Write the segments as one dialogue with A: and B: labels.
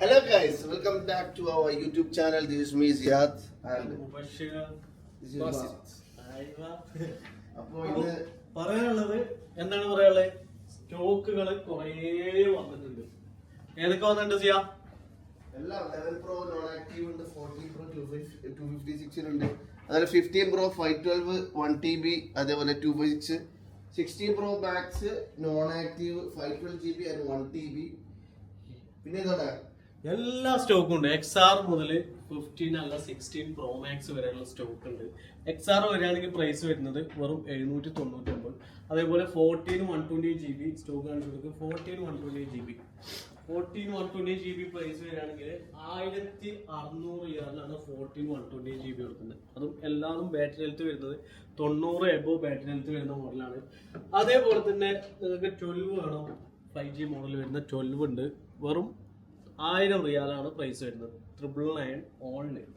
A: Hello guys, welcome back to our YouTube channel. This is me Ziyad and this is Basit. അപ്പോൾ ഇത്
B: പറയാനുള്ളത് എന്താണ് പറയാനുള്ളത്, സ്റ്റോക്കുകൾ കുറേ വന്നിട്ടുണ്ട്. ഏതൊക്കെ വന്നിട്ടുണ്ട് ചെയ്യാ?
A: എല്ലാം 11 Pro നോൺ ആക്റ്റീവ് ഉണ്ട്, 14 Pro 256 ഉണ്ട്, അതുപോലെ 15 Pro 512 1TB, അതേപോലെ 256, 16 Pro Max non active 512GB and 1TB. പിന്നെ ഇതോടെ
B: എല്ലാ സ്റ്റോക്കും ഉണ്ട്. XR മുതൽ 15 അല്ല 16 Pro Max വരെയുള്ള സ്റ്റോക്ക് ഉണ്ട്. XR വരികയാണെങ്കിൽ പ്രൈസ് വരുന്നത് വെറും 799. അതേപോലെ 14 120GB സ്റ്റോക്ക് കാണിച്ചു കൊടുക്കും. 14 120GB പ്രൈസ് വരികയാണെങ്കിൽ 1600 റിയാലാണ് 14 120GB കൊടുക്കുന്നത്. അതും എല്ലാതും ബാറ്ററി ഹെൽത്ത് വരുന്നത് 90 എബോ ബാറ്ററി ഹെൽത്ത് വരുന്ന മോഡലാണ്. അതേപോലെ തന്നെ നിങ്ങൾക്ക് 12 വേണം, 5G മോഡൽ വരുന്ന 12 ഉണ്ട്. വെറും 1000 റിയാലാണ് പ്രൈസ് വരുന്നത്. 999 ഓൺലൈൻ.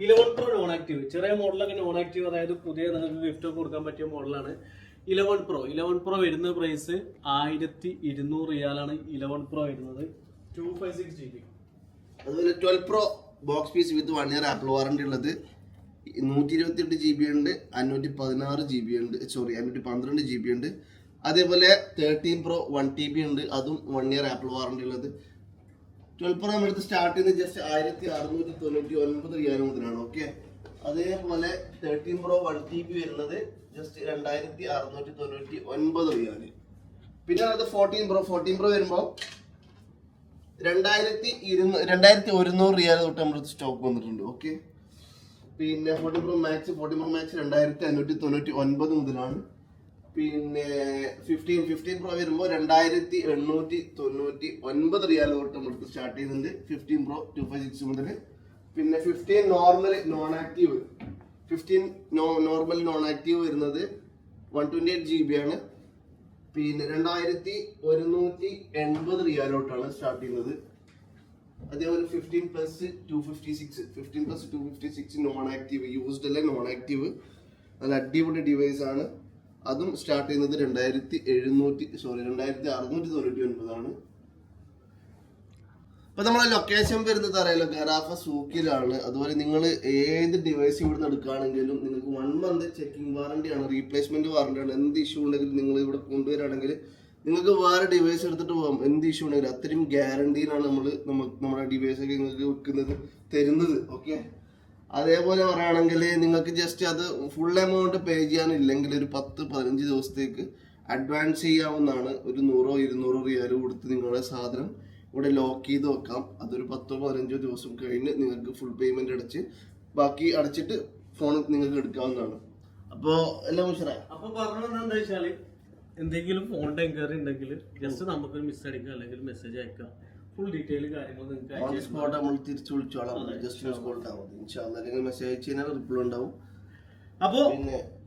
B: 11 Pro നോൺ ആക്റ്റീവ്, ചെറിയ മോഡലൊക്കെ നോൺ ആക്റ്റീവ്, അതായത് പുതിയ നിങ്ങൾക്ക് ഗിഫ്റ്റ് ഒക്കെ കൊടുക്കാൻ പറ്റിയ മോഡലാണ് 11 Pro വരുന്ന പ്രൈസ് 1200 റിയാലാണ് 11 Pro വരുന്നത്. 256GB.
A: അതുപോലെ 12 Pro ബോക്സ് പീസ് വിത്ത് 1 ഇയർ ആപ്പിൾ വാറണ്ടി ഉള്ളത് 128GB ഉണ്ട്, 516GB ഉണ്ട്, 512GB ഉണ്ട്. അതേപോലെ 13 Pro 1TB ഉണ്ട്, അതും 1 ഇയർ ആപ്പിൾ വാറണ്ടി ഉള്ളത്. 12 Pro നമ്മളെടുത്ത് സ്റ്റാർട്ട് ചെയ്യുന്നത് ജസ്റ്റ് 1699 റിയാൽ മുതലാണ്. ഓക്കെ, അതേപോലെ 13 Pro 1TB വരുന്നത് ജസ്റ്റ് 2699 റിയാൽ. പിന്നെ അത് 14 Pro വരുമ്പോൾ 2100 റിയാൽ തൊട്ട് നമ്മുടെ സ്റ്റോക്ക് വന്നിട്ടുണ്ട്. ഓക്കെ, പിന്നെ 14 Pro Max 2599 മുതലാണ്. പിന്നെ 15 Pro വരുമ്പോൾ 2899 റിയാൽ തൊട്ട് നമുക്ക് സ്റ്റാർട്ട് ചെയ്യുന്നുണ്ട്. 15 Pro 256 മുതൽ. പിന്നെ 15 നോർമൽ നോൺ ആക്റ്റീവ് വരുന്നത് 128GB ആണ്. പിന്നെ 2180 റിയാലോട്ടാണ് സ്റ്റാർട്ട് ചെയ്യുന്നത്. അതേപോലെ 15+256 നോൺ ആക്റ്റീവ്, യൂസ്ഡ് അല്ല നോൺ ആക്റ്റീവ്, നല്ല അടിപൊളി ഡിവൈസ് ആണ്. അതും സ്റ്റാർട്ട് ചെയ്യുന്നത് 2699 ആണ്. അപ്പൊ നമ്മളെ ലൊക്കേഷൻ വരുന്നത് അറിയാലോ, ഗറാഫ സൂക്കിലാണ്. അതുപോലെ നിങ്ങൾ ഏത് ഡിവൈസ് ഇവിടുന്ന് എടുക്കുകയാണെങ്കിലും നിങ്ങൾക്ക് 1 month ചെക്കിംഗ് വാറണ്ടി ആണ്, റീപ്ലേസ്മെന്റ് വാറണ്ടി ആണ്. എന്ത് ഇഷ്യൂ ഉണ്ടെങ്കിലും നിങ്ങൾ ഇവിടെ കൊണ്ടുവരികയാണെങ്കിൽ നിങ്ങൾക്ക് വേറെ ഡിവൈസ് എടുത്തിട്ട് പോകാം. എന്ത് ഇഷ്യൂ ഉണ്ടെങ്കിലും അത്രയും ഗ്യാരണ്ടിയിലാണ് നമ്മുടെ ഡിവൈസ് ഒക്കെ നിങ്ങൾക്ക് തരുന്നത്. ഓക്കെ, അതേപോലെ പറയുകയാണെങ്കിൽ നിങ്ങൾക്ക് ജസ്റ്റ് അത് ഫുൾ എമൗണ്ട് പേ ചെയ്യാനില്ലെങ്കിൽ ഒരു 10-15 ദിവസത്തേക്ക് അഡ്വാൻസ് ചെയ്യാവുന്നതാണ്. ഒരു 100-200 റിയാൽ കൊടുത്ത് നിങ്ങളുടെ സാധനം ഇവിടെ ലോക്ക് ചെയ്ത് വെക്കാം. അതൊരു 10-15 ദിവസം കഴിഞ്ഞ് നിങ്ങൾക്ക് ഫുൾ പേയ്മെന്റ് അടച്ച് ബാക്കി അടച്ചിട്ട് ഫോൺ നിങ്ങൾക്ക് എടുക്കാവുന്നതാണ്. അപ്പോൾ എല്ലാം ഉഷാറായി.
B: അപ്പൊ പറഞ്ഞത് എന്താ വെച്ചാല്, എന്തെങ്കിലും ഫോണിന്റെ എൻക്വയറി ഉണ്ടെങ്കിൽ ജസ്റ്റ് നമുക്കൊരു മിസ് അടിക്കുക, അല്ലെങ്കിൽ മെസ്സേജ് അയക്കുക. ഫുൾ ഡീറ്റെയിൽ കാര്യങ്ങൾ നിങ്ങൾക്ക്
A: നമ്മൾ തിരിച്ചു വിളിച്ചോളാം. ജസ്റ്റ് മെസ്സേജ് അയച്ചു കഴിഞ്ഞാൽ റിപ്ലൈ ഉണ്ടാവും.
B: അപ്പോൾ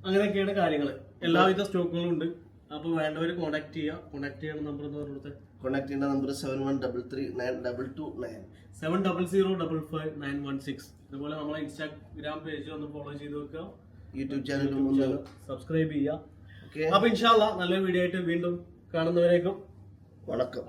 B: അങ്ങനെയൊക്കെയാണ് കാര്യങ്ങൾ. എല്ലാവിധ സ്റ്റോക്കുകളും ഉണ്ട്. അപ്പോൾ വേണ്ടവർ കോൺടാക്ട് ചെയ്യുക. കോൺടാക്ട് ചെയ്യണ നമ്പർ എന്ന് പറഞ്ഞത്,
A: കോൺടാക്ട് ചെയ്യേണ്ട നമ്പർ 71339229
B: 70055916. അതുപോലെ നമ്മളെ ഇൻസ്റ്റാഗ്രാം പേജ് ഒന്ന് ഫോളോ ചെയ്ത് വെക്കുക.
A: യൂട്യൂബ് ചാനൽ
B: സബ്സ്ക്രൈബ് ചെയ്യുക. അപ്പൊ ഇൻഷാ അല്ലാഹ് നല്ലൊരു വീഡിയോ ആയിട്ട് വീണ്ടും കാണുന്നവരേക്കും
A: വണക്കം.